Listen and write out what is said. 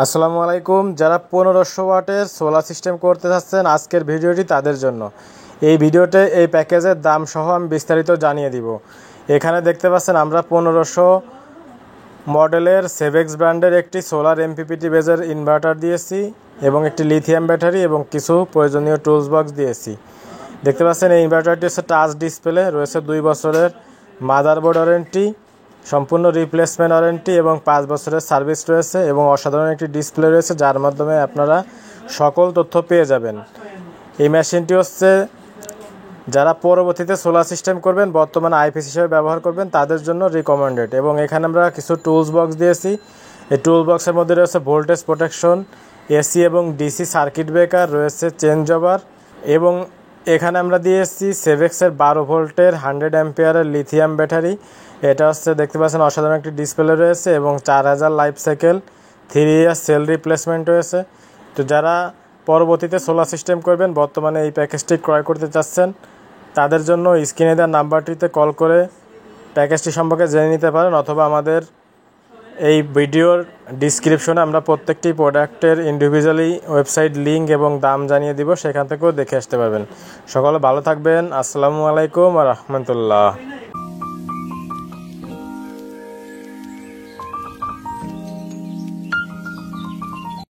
আসসালামু আলাইকুম। যারা 1500 ওয়াটের সোলার সিস্টেম করতে চাচ্ছেন, আজকের ভিডিওটি তাদের জন্য। এই ভিডিওতে এই প্যাকেজের দাম সহ আমি বিস্তারিত জানিয়ে দিব। এখানে দেখতে পাচ্ছেন আমরা 1500 মডেলের সেভেক্স ব্র্যান্ডের একটি সোলার এমপিপিটি বেজের ইনভার্টার দিয়েছি এবং একটি লিথিয়াম ব্যাটারি এবং কিছু প্রয়োজনীয় টুলস বক্স দিয়েছি। দেখতে পাচ্ছেন এই ইনভার্টারটি হচ্ছে টাচ ডিসপ্লে, রয়েছে 2 বছরের মাদারবোর্ড ওয়ারেন্টি, সম্পূর্ণ রিপ্লেসমেন্ট ওয়ারেন্টি এবং 5 বছরের সার্ভিস রয়েছে এবং অসাধারণ একটি ডিসপ্লে রয়েছে যার মাধ্যমে আপনারা সকল তথ্য পেয়ে যাবেন। এই মেশিনটি হচ্ছে যারা পরবর্তীতে সোলার সিস্টেম করবেন, বর্তমানে আইপিএস হিসেবে ব্যবহার করবেন, তাদের জন্য রিকমেন্ডেড। এবং এখানে আমরা কিছু টুলস বক্স দিয়েছি। এই টুল বক্সের মধ্যে রয়েছে ভোল্টেজ প্রোটেকশন, এসি এবং ডিসি সার্কিট ব্রেকার, রয়েছে চেঞ্জ ওভার এবং এখানে আমরা দিয়েছি সেভেক্সের 12 ভোল্টের 100 অ্যাম্পিয়ারের লিথিয়াম ব্যাটারি। এটা হচ্ছে দেখতে পাচ্ছেন অসাধারণ একটি ডিসপ্লে রয়েছে এবং 4000 লাইফ সাইকেল, 3 ইয়ার সেল রিপ্লেসমেন্ট রয়েছে। তো যারা পরবর্তীতে সোলার সিস্টেম করবেন, বর্তমানে এই প্যাকেজটি ক্রয় করতে চাচ্ছেন, তাদের জন্য স্ক্রিনে দেওয়া নাম্বারটিতে কল করে প্যাকেজটি সম্পর্কে জেনে নিতে পারেন, অথবা আমাদের এই ভিডিওর ডিসক্রিপশনে আমরা প্রত্যেকটি প্রোডাক্টের ইন্ডিভিজুয়ালি ওয়েবসাইট লিঙ্ক এবং দাম জানিয়ে দিব, সেখান থেকেও দেখে আসতে পারবেন। সকলে ভালো থাকবেন। আসসালামু আলাইকুম ওয়া রাহমাতুল্লাহ।